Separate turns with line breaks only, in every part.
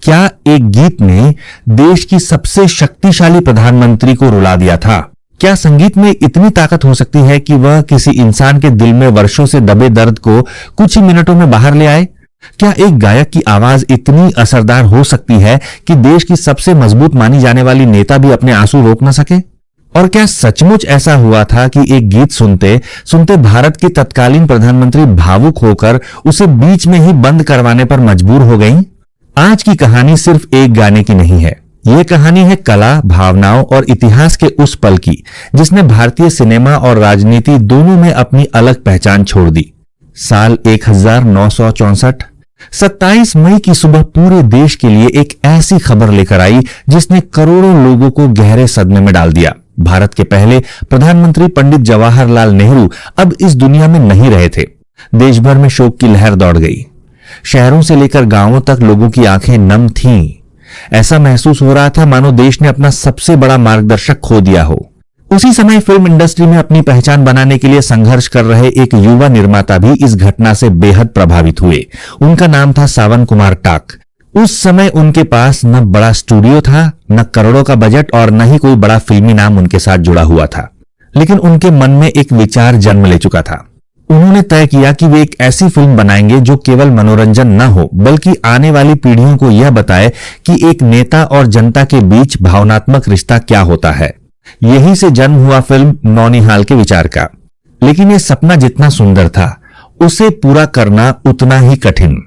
क्या एक गीत ने देश की सबसे शक्तिशाली प्रधानमंत्री को रुला दिया था? क्या संगीत में इतनी ताकत हो सकती है कि वह किसी इंसान के दिल में वर्षों से दबे दर्द को कुछ ही मिनटों में बाहर ले आए? क्या एक गायक की आवाज इतनी असरदार हो सकती है कि देश की सबसे मजबूत मानी जाने वाली नेता भी अपने आंसू रोक न सके? और क्या सचमुच ऐसा हुआ था कि एक गीत सुनते सुनते भारत की तत्कालीन प्रधानमंत्री भावुक होकर उसे बीच में ही बंद करवाने पर मजबूर हो गईं? आज की कहानी सिर्फ एक गाने की नहीं है। यह कहानी है कला, भावनाओं और इतिहास के उस पल की जिसने भारतीय सिनेमा और राजनीति दोनों में अपनी अलग पहचान छोड़ दी। साल 1964, 27 मई की सुबह पूरे देश के लिए एक ऐसी खबर लेकर आई जिसने करोड़ों लोगों को गहरे सदमे में डाल दिया। भारत के पहले प्रधानमंत्री पंडित जवाहरलाल नेहरू अब इस दुनिया में नहीं रहे थे। देश भर में शोक की लहर दौड़ गई। शहरों से लेकर गांवों तक लोगों की आंखें नम थीं। ऐसा महसूस हो रहा था मानो देश ने अपना सबसे बड़ा मार्गदर्शक खो दिया हो। उसी समय फिल्म इंडस्ट्री में अपनी पहचान बनाने के लिए संघर्ष कर रहे एक युवा निर्माता भी इस घटना से बेहद प्रभावित हुए। उनका नाम था सावन कुमार टाक। उस समय उनके पास न बड़ा स्टूडियो था, न करोड़ों का बजट और न ही कोई बड़ा फिल्मी नाम उनके साथ जुड़ा हुआ था। लेकिन उनके मन में एक विचार जन्म ले चुका था। उन्होंने तय किया कि वे एक ऐसी फिल्म बनाएंगे जो केवल मनोरंजन न हो बल्कि आने वाली पीढ़ियों को यह बताए कि एक नेता और जनता के बीच भावनात्मक रिश्ता क्या होता है। यहीं से जन्म हुआ फिल्म नौनिहाल के विचार का। लेकिन यह सपना जितना सुंदर था, उसे पूरा करना उतना ही कठिन।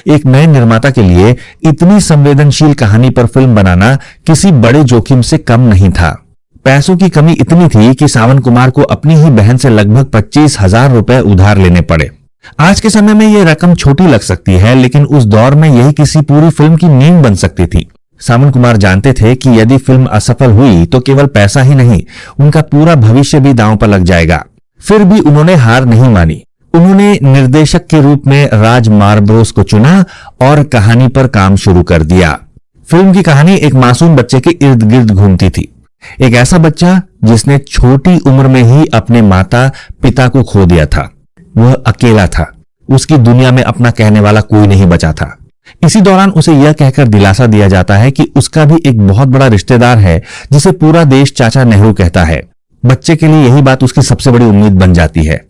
एक नए निर्माता के लिए इतनी संवेदनशील कहानी पर फिल्म बनाना किसी बड़े जोखिम से कम नहीं था। पैसों की कमी इतनी थी कि सावन कुमार को अपनी ही बहन से लगभग 25,000 रुपए उधार लेने पड़े। आज के समय में यह रकम छोटी लग सकती है, लेकिन उस दौर में यही किसी पूरी फिल्म की नींव बन सकती थी। सावन कुमार जानते थे कि यदि फिल्म असफल हुई तो केवल पैसा ही नहीं, उनका पूरा भविष्य भी दांव पर लग जाएगा। फिर भी उन्होंने हार नहीं मानी। उन्होंने निर्देशक के रूप में राज मार्ब्रोस को चुना और कहानी पर काम शुरू कर दिया। फिल्म की कहानी एक मासूम बच्चे के इर्द गिर्द घूमती थी। एक ऐसा बच्चा जिसने छोटी उम्र में ही अपने माता पिता को खो दिया था। वह अकेला था। उसकी दुनिया में अपना कहने वाला कोई नहीं बचा था। इसी दौरान उसे यह कहकर दिलासा दिया जाता है कि उसका भी एक बहुत बड़ा रिश्तेदार है जिसे पूरा देश चाचा नेहरू कहता है। बच्चे के लिए यही बात उसकी सबसे बड़ी उम्मीद बन जाती है।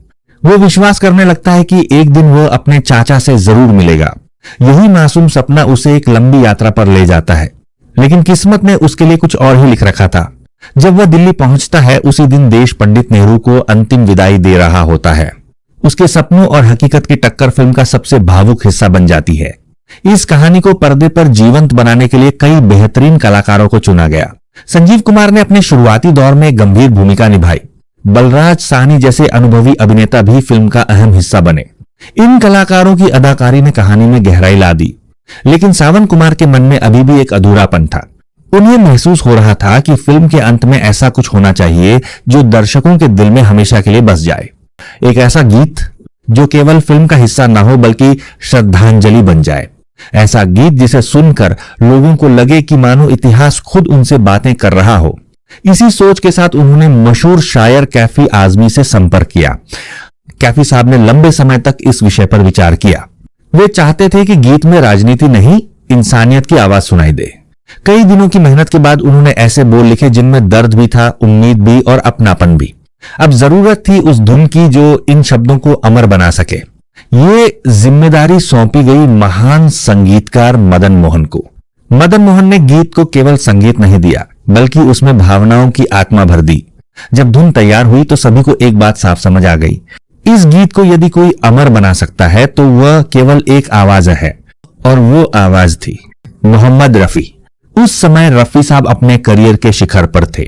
वो विश्वास करने लगता है कि एक दिन वह अपने चाचा से जरूर मिलेगा। यही मासूम सपना उसे एक लंबी यात्रा पर ले जाता है। लेकिन किस्मत ने उसके लिए कुछ और ही लिख रखा था। जब वह दिल्ली पहुंचता है, उसी दिन देश पंडित नेहरू को अंतिम विदाई दे रहा होता है। उसके सपनों और हकीकत की टक्कर फिल्म का सबसे भावुक हिस्सा बन जाती है। इस कहानी को पर्दे पर जीवंत बनाने के लिए कई बेहतरीन कलाकारों को चुना गया। संजीव कुमार ने अपने शुरुआती दौर में गंभीर भूमिका निभाई। बलराज साहनी जैसे अनुभवी अभिनेता भी फिल्म का अहम हिस्सा बने। इन कलाकारों की अदाकारी ने कहानी में गहराई ला दी। लेकिन सावन कुमार के मन में अभी भी एक अधूरापन था। उन्हें महसूस हो रहा था कि फिल्म के अंत में ऐसा कुछ होना चाहिए जो दर्शकों के दिल में हमेशा के लिए बस जाए। एक ऐसा गीत जो केवल फिल्म का हिस्सा ना हो बल्कि श्रद्धांजलि बन जाए। ऐसा गीत जिसे सुनकर लोगों को लगे कि मानो इतिहास खुद उनसे बातें कर रहा हो। इसी सोच के साथ उन्होंने मशहूर शायर कैफी आजमी से संपर्क किया। कैफी साहब ने लंबे समय तक इस विषय पर विचार किया। वे चाहते थे कि गीत में राजनीति नहीं, इंसानियत की आवाज सुनाई दे। कई दिनों की मेहनत के बाद उन्होंने ऐसे बोल लिखे जिनमें दर्द भी था, उम्मीद भी और अपनापन भी। अब जरूरत थी उस धुन की जो इन शब्दों को अमर बना सके। ये जिम्मेदारी सौंपी गई महान संगीतकार मदन मोहन को। मदन मोहन ने गीत को केवल संगीत नहीं दिया बल्कि उसमें भावनाओं की आत्मा भर दी। जब धुन तैयार हुई तो सभी को एक बात साफ समझ आ गई। इस गीत को यदि कोई अमर बना सकता है तो वह केवल एक आवाज है, और वो आवाज थी मोहम्मद रफी। उस समय रफी साहब अपने करियर के शिखर पर थे।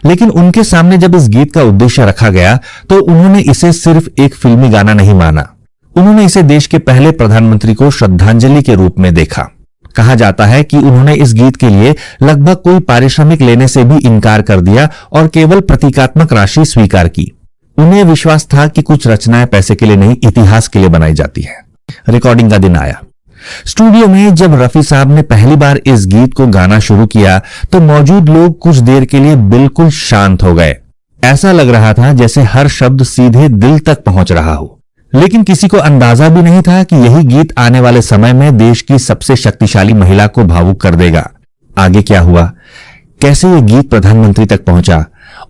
लेकिन उनके सामने जब इस गीत का उद्देश्य रखा गया तो उन्होंने इसे सिर्फ एक फिल्मी गाना नहीं माना। उन्होंने इसे देश के पहले प्रधानमंत्री को श्रद्धांजलि के रूप में देखा। कहा जाता है कि उन्होंने इस गीत के लिए लगभग कोई पारिश्रमिक लेने से भी इनकार कर दिया और केवल प्रतीकात्मक राशि स्वीकार की। उन्हें विश्वास था कि कुछ रचनाएं पैसे के लिए नहीं, इतिहास के लिए बनाई जाती है। रिकॉर्डिंग का दिन आया। स्टूडियो में जब रफी साहब ने पहली बार इस गीत को गाना शुरू किया तो मौजूद लोग कुछ देर के लिए बिल्कुल शांत हो गए। ऐसा लग रहा था जैसे हर शब्द सीधे दिल तक पहुंच रहा हो। लेकिन किसी को अंदाजा भी नहीं था कि यही गीत आने वाले समय में देश की सबसे शक्तिशाली महिला को भावुक कर देगा। आगे क्या हुआ, कैसे ये गीत प्रधानमंत्री तक पहुंचा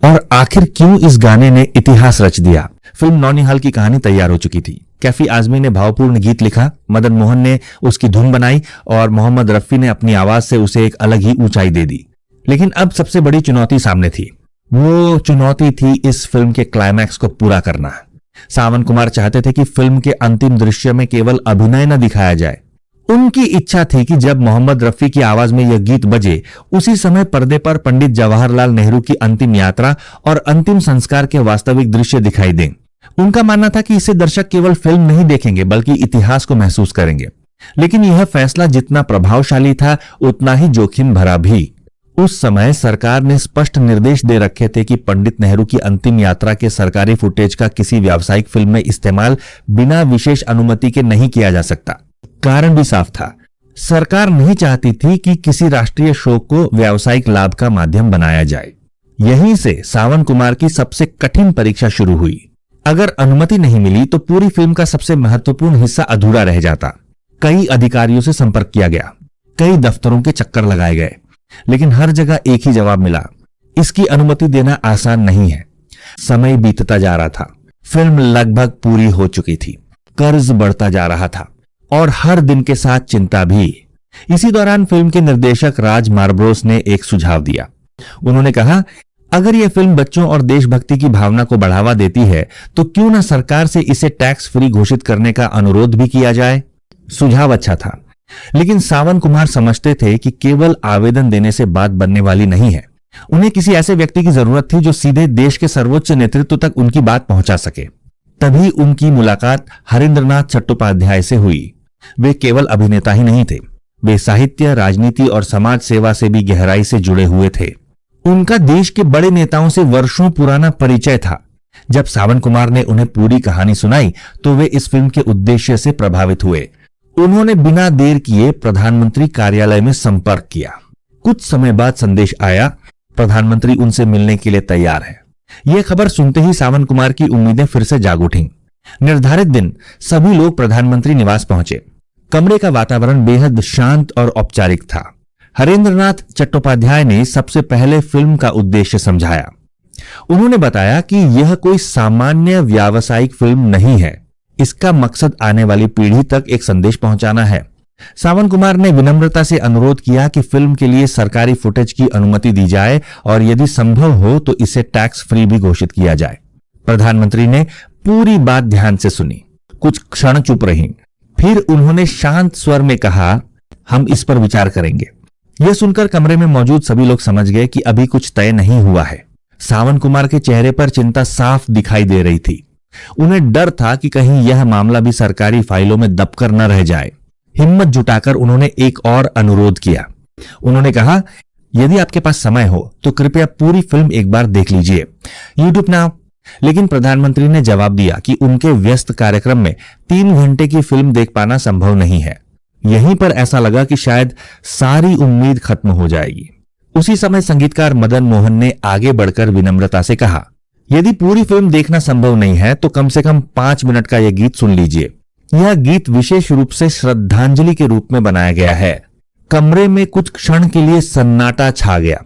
और आखिर क्यों इस गाने ने इतिहास रच दिया। फिल्म नौनिहाल की कहानी तैयार हो चुकी थी। कैफी आजमी ने भावपूर्ण गीत लिखा, मदन मोहन ने उसकी धुन बनाई और मोहम्मद रफी ने अपनी आवाज से उसे एक अलग ही ऊंचाई दे दी। लेकिन अब सबसे बड़ी चुनौती सामने थी। वो चुनौती थी इस फिल्म के क्लाइमैक्स को पूरा करना। सावन कुमार चाहते थे कि फिल्म के अंतिम दृश्य में केवल अभिनय न दिखाया जाए। उनकी इच्छा थी कि जब मोहम्मद रफी की आवाज में यह गीत बजे, उसी समय पर्दे पर पंडित जवाहरलाल नेहरू की अंतिम यात्रा और अंतिम संस्कार के वास्तविक दृश्य दिखाई दें। उनका मानना था कि इससे दर्शक केवल फिल्म नहीं देखेंगे बल्कि इतिहास को महसूस करेंगे। लेकिन यह फैसला जितना प्रभावशाली था उतना ही जोखिम भरा भी। उस समय सरकार ने स्पष्ट निर्देश दे रखे थे कि पंडित नेहरू की अंतिम यात्रा के सरकारी फुटेज का किसी व्यावसायिक फिल्म में इस्तेमाल बिना विशेष अनुमति के नहीं किया जा सकता। कारण भी साफ था, सरकार नहीं चाहती थी कि किसी राष्ट्रीय शो को व्यावसायिक लाभ का माध्यम बनाया जाए। यहीं से सावन कुमार की सबसे कठिन परीक्षा शुरू हुई। अगर अनुमति नहीं मिली तो पूरी फिल्म का सबसे महत्वपूर्ण हिस्सा अधूरा रह जाता। कई अधिकारियों से संपर्क किया गया, कई दफ्तरों के चक्कर लगाए गए, लेकिन हर जगह एक ही जवाब मिला, इसकी अनुमति देना आसान नहीं है। समय बीतता जा रहा था, फिल्म लगभग पूरी हो चुकी थी, कर्ज बढ़ता जा रहा था और हर दिन के साथ चिंता भी। इसी दौरान फिल्म के निर्देशक राज मार्ब्रोस ने एक सुझाव दिया। उन्होंने कहा, अगर यह फिल्म बच्चों और देशभक्ति की भावना को बढ़ावा देती है तो क्यों न सरकार से इसे टैक्स फ्री घोषित करने का अनुरोध भी किया जाए। सुझाव अच्छा था, लेकिन सावन कुमार समझते थे कि केवल आवेदन देने से बात बनने वाली नहीं है। उन्हें किसी ऐसे व्यक्ति की जरूरत थी जो सीधे देश के सर्वोच्च नेतृत्व तक उनकी बात पहुंचा सके। तभी उनकी मुलाकात हरेंद्रनाथ चट्टोपाध्याय से हुई। वे केवल अभिनेता ही नहीं थे, वे साहित्य, राजनीति और समाज सेवा से भी गहराई से जुड़े हुए थे। उनका देश के बड़े नेताओं से वर्षों पुराना परिचय था। जब सावन कुमार ने उन्हें पूरी कहानी सुनाई तो वे इस फिल्म के उद्देश्य से प्रभावित हुए। उन्होंने बिना देर किए प्रधानमंत्री कार्यालय में संपर्क किया। कुछ समय बाद संदेश आया, प्रधानमंत्री उनसे मिलने के लिए तैयार है। यह खबर सुनते ही सावन कुमार की उम्मीदें फिर से जाग उठीं। निर्धारित दिन सभी लोग प्रधानमंत्री निवास पहुंचे। कमरे का वातावरण बेहद शांत और औपचारिक था। हरेंद्रनाथ चट्टोपाध्याय ने सबसे पहले फिल्म का उद्देश्य समझाया। उन्होंने बताया कि यह कोई सामान्य व्यावसायिक फिल्म नहीं है, इसका मकसद आने वाली पीढ़ी तक एक संदेश पहुंचाना है। सावन कुमार ने विनम्रता से अनुरोध किया कि फिल्म के लिए सरकारी फुटेज की अनुमति दी जाए और यदि संभव हो तो इसे टैक्स फ्री भी घोषित किया जाए। प्रधानमंत्री ने पूरी बात ध्यान से सुनी, कुछ क्षण चुप रहीं, फिर उन्होंने शांत स्वर में कहा, हम इस पर विचार करेंगे। यह सुनकर कमरे में मौजूद सभी लोग समझ गए कि अभी कुछ तय नहीं हुआ है। सावन कुमार के चेहरे पर चिंता साफ दिखाई दे रही थी। उन्हें डर था कि कहीं यह मामला भी सरकारी फाइलों में दबकर न रह जाए। हिम्मत जुटाकर उन्होंने एक और अनुरोध किया। उन्होंने कहा, यदि आपके पास समय हो तो कृपया पूरी फिल्म एक बार देख लीजिए, यूट्यूब नाउ। लेकिन प्रधानमंत्री ने जवाब दिया कि उनके व्यस्त कार्यक्रम में 3 घंटे की फिल्म देख पाना संभव नहीं है। यहीं पर ऐसा लगा कि शायद सारी उम्मीद खत्म हो जाएगी। उसी समय संगीतकार मदन मोहन ने आगे बढ़कर विनम्रता से कहा, यदि पूरी फिल्म देखना संभव नहीं है तो कम से कम 5 मिनट का यह गीत सुन लीजिए। यह गीत विशेष रूप से श्रद्धांजलि के रूप में बनाया गया है। कमरे में कुछ क्षण के लिए सन्नाटा छा गया,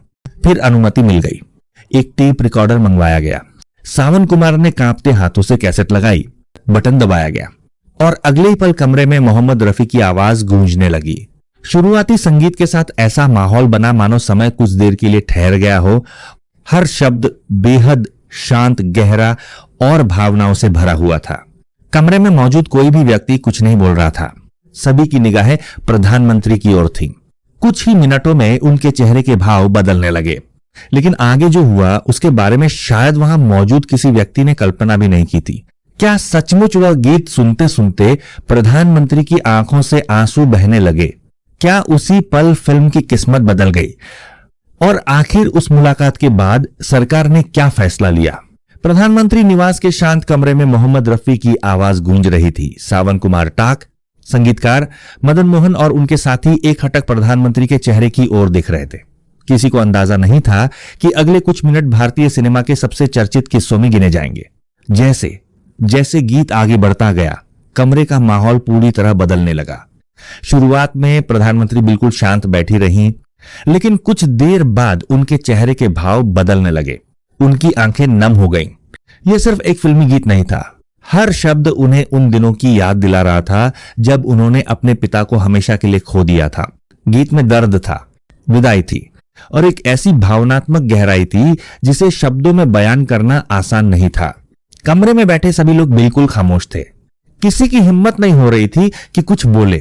फिर अनुमति मिल गई। एक टेप रिकॉर्डर मंगवाया गया। सावन कुमार ने कांपते हाथों से कैसेट लगाई, बटन दबाया गया और अगले ही पल कमरे में मोहम्मद रफी की आवाज गूंजने लगी। शुरुआती संगीत के साथ ऐसा माहौल बना मानो समय कुछ देर के लिए ठहर गया हो। हर शब्द बेहद शांत, गहरा और भावनाओं से भरा हुआ था। कमरे में मौजूद कोई भी व्यक्ति कुछ नहीं बोल रहा था। सभी की निगाहें प्रधानमंत्री की ओर थीं। कुछ ही मिनटों में उनके चेहरे के भाव बदलने लगे, लेकिन आगे जो हुआ उसके बारे में शायद वहां मौजूद किसी व्यक्ति ने कल्पना भी नहीं की थी। क्या सचमुच वह गीत सुनते सुनते प्रधानमंत्री की आंखों से आंसू बहने लगे? क्या उसी पल फिल्म की किस्मत बदल गई? और आखिर उस मुलाकात के बाद सरकार ने क्या फैसला लिया? प्रधानमंत्री निवास के शांत कमरे में मोहम्मद रफी की आवाज गूंज रही थी। सावन कुमार टाक, संगीतकार मदन मोहन और उनके साथी एक हटक प्रधानमंत्री के चेहरे की ओर देख रहे थे। किसी को अंदाजा नहीं था कि अगले कुछ मिनट भारतीय सिनेमा के सबसे चर्चित किस्सों में गिने जाएंगे, जैसे जैसे गीत आगे बढ़ता गया, कमरे का माहौल पूरी तरह बदलने लगा। शुरुआत में प्रधानमंत्री बिल्कुल शांत बैठी रहीं, लेकिन कुछ देर बाद उनके चेहरे के भाव बदलने लगे। उनकी आंखें नम हो गईं। यह सिर्फ एक फिल्मी गीत नहीं था। हर शब्द उन्हें उन दिनों की याद दिला रहा था जब उन्होंने अपने पिता को हमेशा के लिए खो दिया था। गीत में दर्द था, विदाई थी और एक ऐसी भावनात्मक गहराई थी जिसे शब्दों में बयान करना आसान नहीं था। कमरे में बैठे सभी लोग बिल्कुल खामोश थे। किसी की हिम्मत नहीं हो रही थी कि कुछ बोले।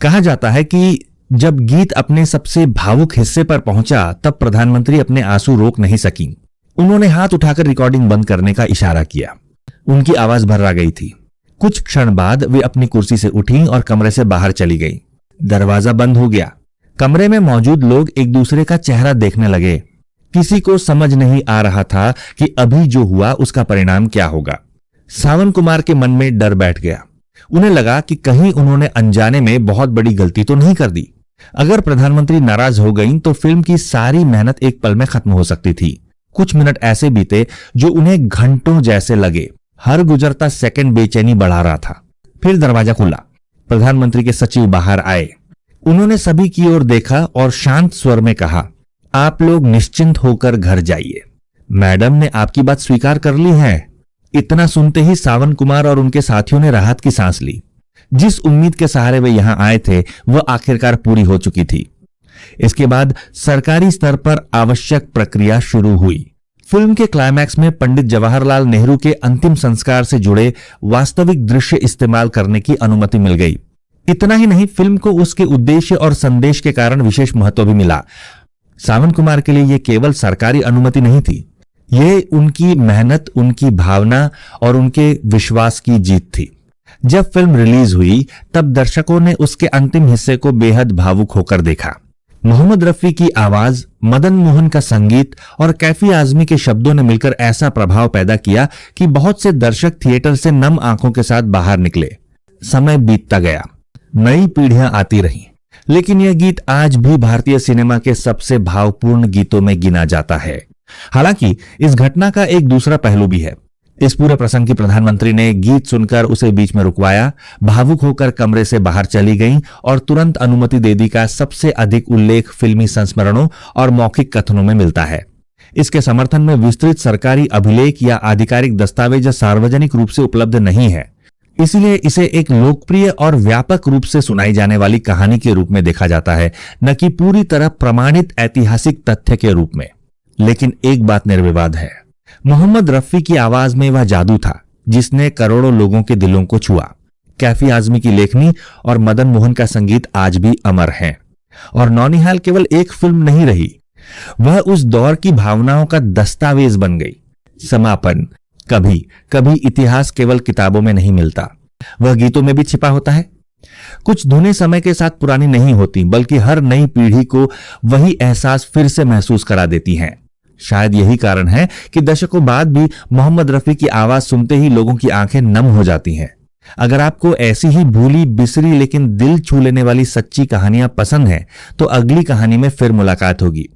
कहा जाता है कि जब गीत अपने सबसे भावुक हिस्से पर पहुंचा तब प्रधानमंत्री अपने आंसू रोक नहीं सकी। उन्होंने हाथ उठाकर रिकॉर्डिंग बंद करने का इशारा किया। उनकी आवाज भर्रा गई थी। कुछ क्षण बाद वे अपनी कुर्सी से उठी और कमरे से बाहर चली गई। दरवाजा बंद हो गया। कमरे में मौजूद लोग एक दूसरे का चेहरा देखने लगे। किसी को समझ नहीं आ रहा था कि अभी जो हुआ उसका परिणाम क्या होगा। सावन कुमार के मन में डर बैठ गया। उन्हें लगा कि कहीं उन्होंने अनजाने में बहुत बड़ी गलती तो नहीं कर दी। अगर प्रधानमंत्री नाराज हो गईं तो फिल्म की सारी मेहनत एक पल में खत्म हो सकती थी। कुछ मिनट ऐसे बीते जो उन्हें घंटों जैसे लगे। हर गुजरता सेकंड बेचैनी बढ़ा रहा था। फिर दरवाजा खुला। प्रधानमंत्री के सचिव बाहर आए। उन्होंने सभी की ओर देखा और शांत स्वर में कहा, आप लोग निश्चिंत होकर घर जाइए। मैडम ने आपकी बात स्वीकार कर ली है। इतना सुनते ही सावन कुमार और उनके साथियों ने राहत की सांस ली। जिस उम्मीद के सहारे वे यहां आए थे वह आखिरकार पूरी हो चुकी थी। इसके बाद सरकारी स्तर पर आवश्यक प्रक्रिया शुरू हुई। फिल्म के क्लाइमैक्स में पंडित जवाहरलाल नेहरू के अंतिम संस्कार से जुड़े वास्तविक दृश्य इस्तेमाल करने की अनुमति मिल गई। इतना ही नहीं, फिल्म को उसके उद्देश्य और संदेश के कारण विशेष महत्व भी मिला। सावन कुमार के लिए यह केवल सरकारी अनुमति नहीं थी, यह उनकी मेहनत, उनकी भावना और उनके विश्वास की जीत थी। जब फिल्म रिलीज हुई तब दर्शकों ने उसके अंतिम हिस्से को बेहद भावुक होकर देखा। मोहम्मद रफी की आवाज, मदन मोहन का संगीत और कैफी आजमी के शब्दों ने मिलकर ऐसा प्रभाव पैदा किया कि बहुत से दर्शक थिएटर से नम आंखों के साथ बाहर निकले। समय बीतता गया, नई पीढ़ियां आती रहीं, लेकिन यह गीत आज भी भारतीय सिनेमा के सबसे भावपूर्ण गीतों में गिना जाता है। हालांकि इस घटना का एक दूसरा पहलू भी है। इस पूरे प्रसंग की प्रधानमंत्री ने गीत सुनकर उसे बीच में रुकवाया, भावुक होकर कमरे से बाहर चली गईं और तुरंत अनुमति दे दी का सबसे अधिक उल्लेख फिल्मी संस्मरणों और मौखिक कथनों में मिलता है। इसके समर्थन में विस्तृत सरकारी अभिलेख या आधिकारिक दस्तावेज सार्वजनिक रूप से उपलब्ध नहीं है, इसलिए इसे एक लोकप्रिय और व्यापक रूप से सुनाई जाने वाली कहानी के रूप में देखा जाता है, न कि पूरी तरह प्रमाणित ऐतिहासिक तथ्य के रूप में। लेकिन एक बात निर्विवाद है, मोहम्मद रफी की आवाज में वह जादू था जिसने करोड़ों लोगों के दिलों को छुआ। कैफी आजमी की लेखनी और मदन मोहन का संगीत आज भी अमर हैं। और नौनिहाल केवल एक फिल्म नहीं रही, वह उस दौर की भावनाओं का दस्तावेज बन गई। समापन, कभी कभी इतिहास केवल किताबों में नहीं मिलता, वह गीतों में भी छिपा होता है। कुछ धुनें समय के साथ पुरानी नहीं होती, बल्कि हर नई पीढ़ी को वही एहसास फिर से महसूस करा देती हैं। शायद यही कारण है कि दशकों बाद भी मोहम्मद रफी की आवाज सुनते ही लोगों की आंखें नम हो जाती हैं। अगर आपको ऐसी ही भूली बिसरी लेकिन दिल छू लेने वाली सच्ची कहानियां पसंद हैं, तो अगली कहानी में फिर मुलाकात होगी।